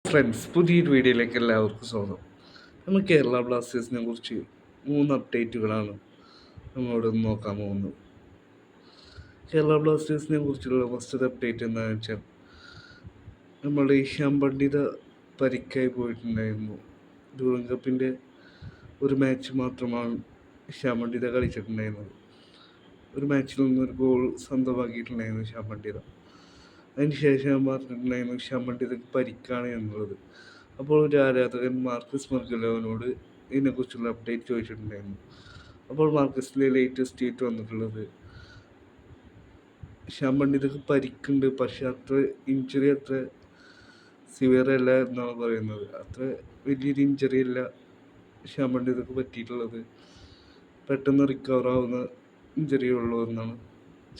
Friends, പുതിയൊരു വീഡിയോയിലേക്ക് എല്ലാവർക്കും സ്വാഗതം. നമ്മൾ കേരള ബ്ലാസ്റ്റേഴ്സിനെ കുറിച്ച് 3 അപ്ഡേറ്റുകളാണ് നമ്മളോട് നോക്കാൻ പോകുന്നത്. കേരള ബ്ലാസ്റ്റേഴ്സിനെ കുറിച്ചുള്ള ഫസ്റ്റ് അപ്ഡേറ്റ് എന്താണെന്ന് വെച്ചാൽ, നമ്മുടെ ഇഷാൻ പണ്ഡിത പരിക്കായി പോയിട്ടുണ്ടായിരുന്നു. ഡ്യൂറൻ കപ്പിൻ്റെ ഒരു മാച്ച് മാത്രമാണ് ഇഷാൻ പണ്ഡിത കളിച്ചിട്ടുണ്ടായിരുന്നത്. ഒരു മാച്ചിൽ നിന്നൊരു ഗോൾ സ്വന്തമാക്കിയിട്ടുണ്ടായിരുന്നു ഇഷാൻ പണ്ഡിത. അതിന് ശേഷം പറഞ്ഞിട്ടുണ്ടായിരുന്നു ഇഷാൻ പണ്ഡിതക്ക് പരിക്കാണ് എന്നുള്ളത്. അപ്പോൾ ഒരു ആരാധകൻ മാർക്കസ് മർഗലോവിനോട് ഇതിനെക്കുറിച്ചുള്ള അപ്ഡേറ്റ് ചോദിച്ചിട്ടുണ്ടായിരുന്നു. അപ്പോൾ മാർക്കസിലെ ലേറ്റസ്റ്റ് ട്വീറ്റ് വന്നിട്ടുള്ളത്, ഇഷാൻ പണ്ഡിതക്ക് പരിക്കുണ്ട്, പക്ഷെ ഇഞ്ചുറി അത്ര സിവിയർ അല്ല എന്നാണ് പറയുന്നത്. അത്ര വലിയൊരു ഇഞ്ചുറി അല്ല ഇഷാൻ പണ്ഡിതക്ക് പറ്റിയിട്ടുള്ളത്. പെട്ടെന്ന് റിക്കവർ ആവുന്ന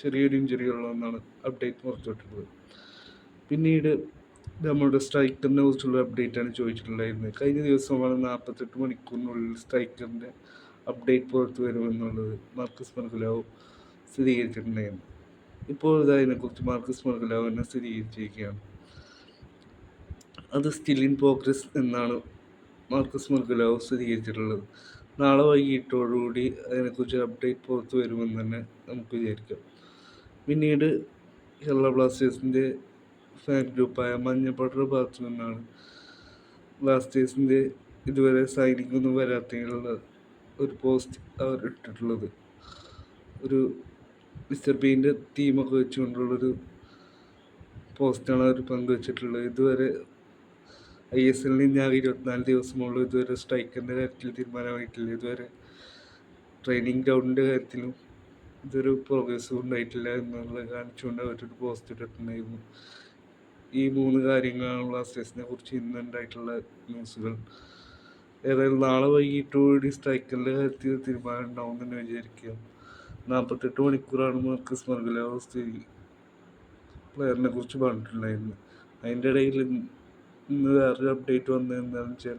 ചെറിയൊരു ഇഞ്ചുറി ഉള്ളൂ എന്നാണ് അപ്ഡേറ്റ് പുറത്തുവിട്ടിട്ടുള്ളത്. പിന്നീട് നമ്മുടെ സ്ട്രൈക്കറിനെ കുറിച്ചുള്ള അപ്ഡേറ്റാണ് ചോദിച്ചിട്ടുണ്ടായിരുന്നത്. കഴിഞ്ഞ ദിവസമാണ് 48 മണിക്കൂറിനുള്ളിൽ സ്ട്രൈക്കറിൻ്റെ അപ്ഡേറ്റ് പുറത്തു വരുമെന്നുള്ളത് മാർക്കസ് മർഗലാവ് സ്ഥിരീകരിച്ചിട്ടുണ്ടായിരുന്നു. ഇപ്പോൾ അതിനെക്കുറിച്ച് മാർക്കസ് മർഗലാവ് തന്നെ സ്ഥിരീകരിച്ചിരിക്കുകയാണ്. അത് സ്റ്റിൽ ഇൻ പ്രോഗ്രസ് എന്നാണ് മാർക്കസ് മർഗലാവ് സ്ഥിരീകരിച്ചിട്ടുള്ളത്. നാളെ വൈകിട്ടോടുകൂടി അതിനെക്കുറിച്ച് അപ്ഡേറ്റ് പുറത്തു വരുമെന്ന് തന്നെ നമുക്ക് വിചാരിക്കാം. പിന്നീട് കേരള ബ്ലാസ്റ്റേഴ്സിൻ്റെ ഫാൻ ഗ്രൂപ്പായ മഞ്ഞപ്പടയുടെ ഭാഗത്തു നിന്നാണ് ബ്ലാസ്റ്റേഴ്സിൻ്റെ ഇതുവരെ സൈനിങ് ഒന്നും വരാത്തതിനുള്ള ഒരു പോസ്റ്റ് അവർ ഇട്ടിട്ടുള്ളത്. ഒരു മിസ്റ്റർ ബീൻ്റെ ടീമൊക്കെ വെച്ചുകൊണ്ടുള്ളൊരു പോസ്റ്റാണ് അവർ പങ്കുവച്ചിട്ടുള്ളത്. ഇതുവരെ ISL ഇനി 24 ദിവസമുള്ളൂ. ഇതുവരെ സ്ട്രൈക്കറിൻ്റെ കാര്യത്തിൽ തീരുമാനമായിട്ടില്ല. ഇതുവരെ ട്രെയിനിങ് ഗ്രൗണ്ടിൻ്റെ കാര്യത്തിലും ഇതൊരു പ്രോഗ്രസ് ഉണ്ടായിട്ടില്ല എന്നുള്ളത് കാണിച്ചുകൊണ്ട് അവരൊരു പോസ്റ്റ് ഇട്ടിട്ടുണ്ടായിരുന്നു. ഈ 3 കാര്യങ്ങളാണ് ബ്ലാസ്റ്റേഴ്സിനെ കുറിച്ച് ഇന്നുണ്ടായിട്ടുള്ള ന്യൂസുകൾ. ഏതായാലും നാളെ വൈകിട്ടോടുകൂടി സ്ട്രൈക്കറിൻ്റെ കാര്യത്തിൽ തീരുമാനം ഉണ്ടാവും എന്ന് തന്നെ വിചാരിക്കുക. 48 മണിക്കൂറാണ് മാർക്കസ് മർഗലാവ് പ്ലെയറിനെ കുറിച്ച് പറഞ്ഞിട്ടുണ്ടായിരുന്നു. അതിൻ്റെ ഇടയിൽ ഇന്ന് വേറൊരു അപ്ഡേറ്റ് വന്നതെന്താണെന്ന് വെച്ചാൽ,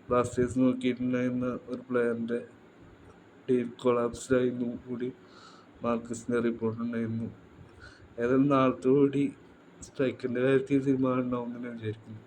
ബ്ലാസ്റ്റേഴ്സ് നോക്കിയിട്ടുണ്ടായിരുന്ന ഒരു പ്ലെയറിൻ്റെ ഡീൽ കൊളാപ്സ്ഡായിരുന്നു കൂടി മാർക്കസിൻ്റെ റിപ്പോർട്ട് ഉണ്ടായിരുന്നു. ഏതായാലും നാളത്തോടുകൂടി സ്ട്രൈക്കറിൻ്റെ കാര്യത്തിൽ തീരുമാനം ഉണ്ടാവും എന്ന് ഞാൻ വിചാരിക്കുന്നു.